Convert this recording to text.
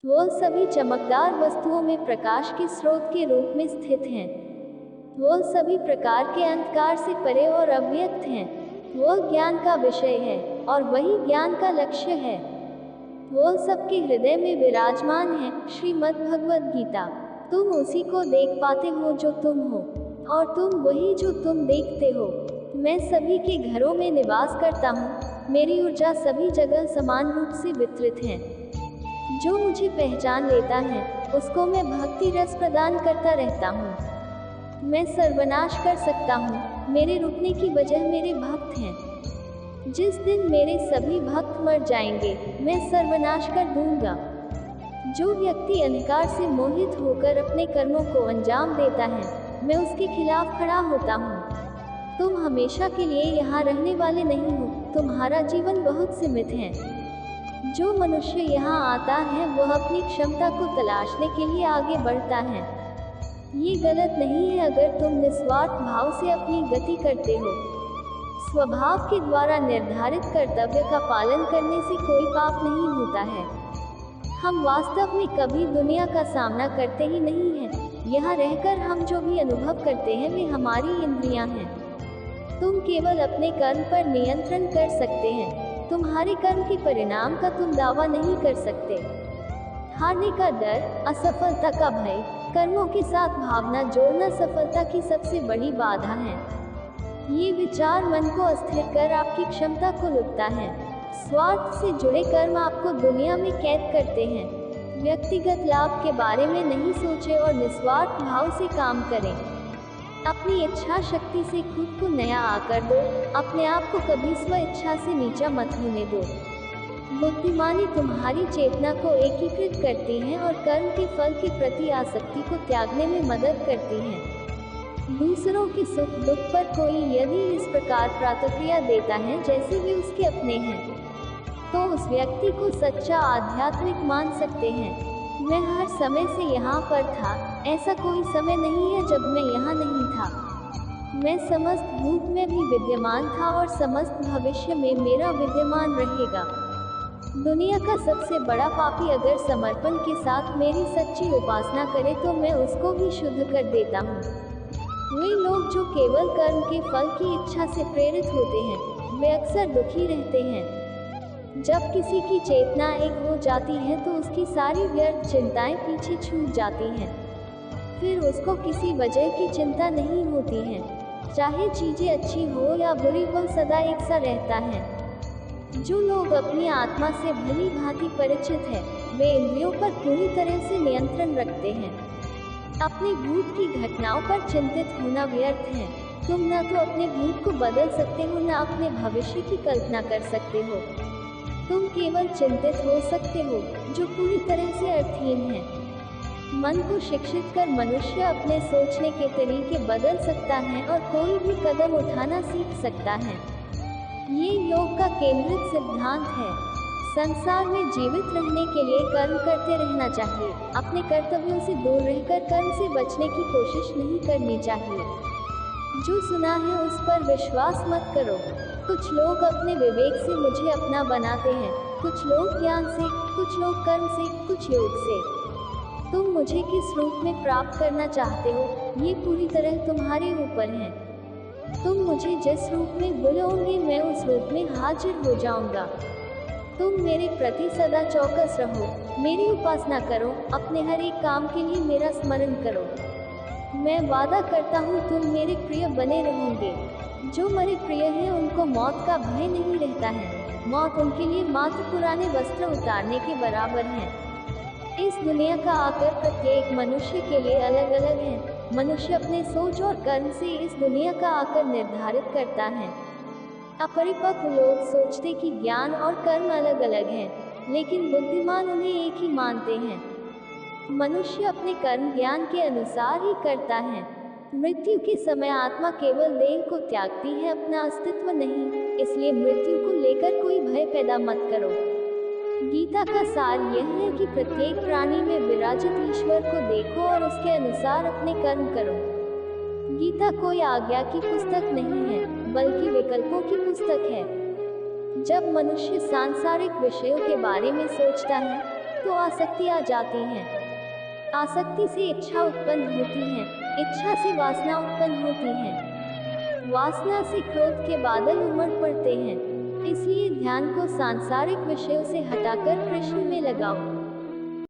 वो सभी चमकदार वस्तुओं में प्रकाश के स्रोत के रूप में स्थित हैं। वो सभी प्रकार के अंधकार से परे और अव्यक्त हैं। वो ज्ञान का विषय है और वही ज्ञान का लक्ष्य है। वो सबके हृदय में विराजमान है। श्रीमद् भगवद गीता। तुम उसी को देख पाते हो जो तुम हो, और तुम वही जो तुम देखते हो। मैं सभी के घरों में निवास करता हूँ। मेरी ऊर्जा सभी जगह समान रूप से वितरित है। जो मुझे पहचान लेता है उसको मैं भक्ति रस प्रदान करता रहता हूँ। मैं सर्वनाश कर सकता हूँ। मेरे रुकने की वजह मेरे भक्त हैं। जिस दिन मेरे सभी भक्त मर जाएंगे, मैं सर्वनाश कर दूंगा। जो व्यक्ति अंधकार से मोहित होकर अपने कर्मों को अंजाम देता है, मैं उसके खिलाफ खड़ा होता हूँ। तुम हमेशा के लिए यहाँ रहने वाले नहीं हो। तुम्हारा जीवन बहुत सीमित है। जो मनुष्य यहाँ आता है वह अपनी क्षमता को तलाशने के लिए आगे बढ़ता है। ये गलत नहीं है अगर तुम निस्वार्थ भाव से अपनी गति करते हो। स्वभाव के द्वारा निर्धारित कर्तव्य का पालन करने से कोई पाप नहीं होता है। हम वास्तव में कभी दुनिया का सामना करते ही नहीं हैं। यहाँ रहकर हम जो भी अनुभव करते हैं वे हमारी इंद्रियां हैं। तुम केवल अपने कर्म पर नियंत्रण कर सकते हैं। तुम्हारे कर्म के परिणाम का तुम दावा नहीं कर सकते। हारने का डर, असफलता का भय, कर्मों के साथ भावना जोड़ना सफलता की सबसे बड़ी बाधा है। ये विचार मन को अस्थिर कर आपकी क्षमता को लुटता है। स्वार्थ से जुड़े कर्म आपको दुनिया में कैद करते हैं। व्यक्तिगत लाभ के बारे में नहीं सोचें और निस्वार्थ भाव से काम करें। अपनी इच्छा शक्ति से खुद को नया आकर दो। अपने आप को कभी स्व इच्छा से नीचा मत होने दो। बुद्धिमानी तुम्हारी चेतना को एकीकृत करती है और कर्म के फल के प्रति आसक्ति को त्यागने में मदद करती है। दूसरों के सुख दुख पर कोई यदि इस प्रकार प्रतिक्रिया देता है जैसे वे उसके अपने हैं, तो उस व्यक्ति को सच्चा आध्यात्मिक मान सकते हैं। मैं हर समय से यहाँ पर था। ऐसा कोई समय नहीं है जब मैं यहाँ नहीं था। मैं समस्त भूत में भी विद्यमान था और समस्त भविष्य में मेरा विद्यमान रहेगा। दुनिया का सबसे बड़ा पापी अगर समर्पण के साथ मेरी सच्ची उपासना करे तो मैं उसको भी शुद्ध कर देता हूँ। वे लोग जो केवल कर्म के फल की इच्छा से प्रेरित होते हैं, वे अक्सर दुखी रहते हैं। जब किसी की चेतना एक हो जाती है तो उसकी सारी व्यर्थ चिंताएं पीछे छूट जाती हैं। फिर उसको किसी वजह की चिंता नहीं होती है। चाहे चीजें अच्छी हो या बुरी, वह सदा एक सा रहता है। जो लोग अपनी आत्मा से भली भांति परिचित है, वे इंद्रियों पर पूरी तरह से नियंत्रण रखते हैं। अपने भूत की घटनाओं पर चिंतित होना व्यर्थ है। तुम न तो अपने भूत को बदल सकते हो, न अपने भविष्य की कल्पना कर सकते हो। तुम केवल चिंतित हो सकते हो, जो पूरी तरह से अर्थहीन है। मन को शिक्षित कर मनुष्य अपने सोचने के तरीके बदल सकता है और कोई भी कदम उठाना सीख सकता है। ये योग का केंद्रित सिद्धांत है। संसार में जीवित रहने के लिए कर्म करते रहना चाहिए। अपने कर्तव्यों से दूर रहकर कर्म से बचने की कोशिश नहीं करनी चाहिए। जो सुना है उस पर विश्वास मत करो। कुछ लोग अपने विवेक से मुझे अपना बनाते हैं, कुछ लोग ज्ञान से, कुछ लोग कर्म से, कुछ योग से। तुम मुझे किस रूप में प्राप्त करना चाहते हो, ये पूरी तरह तुम्हारे ऊपर है। तुम मुझे जिस रूप में बुलाओगे मैं उस रूप में हाजिर हो जाऊंगा। तुम मेरे प्रति सदा चौकस रहो, मेरी उपासना करो, अपने हर एक काम के लिए मेरा स्मरण करो। मैं वादा करता हूँ तुम मेरे प्रिय बने रहोगे। जो मेरे प्रिय हैं उनको मौत का भय नहीं रहता है। मौत उनके लिए मात्र पुराने वस्त्र उतारने के बराबर है। इस दुनिया का आकर प्रत्येक मनुष्य के लिए अलग अलग है। मनुष्य अपने सोच और कर्म से इस दुनिया का आकर निर्धारित करता है। अपरिपक्व लोग सोचते कि ज्ञान और कर्म अलग अलग हैं, लेकिन बुद्धिमान उन्हें एक ही मानते हैं। मनुष्य अपने कर्म ज्ञान के अनुसार ही करता है। मृत्यु के समय आत्मा केवल देह को त्यागती है, अपना अस्तित्व नहीं। इसलिए मृत्यु को लेकर कोई भय पैदा मत करो। गीता का सार यह है कि प्रत्येक प्राणी में विराजित ईश्वर को देखो और उसके अनुसार अपने कर्म करो। गीता कोई आज्ञा की पुस्तक नहीं है, बल्कि विकल्पों की पुस्तक है। जब मनुष्य सांसारिक विषयों के बारे में सोचता है तो आसक्ति आ जाती है। आसक्ति से इच्छा उत्पन्न होती है, इच्छा से वासना उत्पन्न होती है, वासना से क्रोध के बादल उमड़ पड़ते हैं। इसलिए ध्यान को सांसारिक विषयों से हटाकर कृष्ण में लगाओ।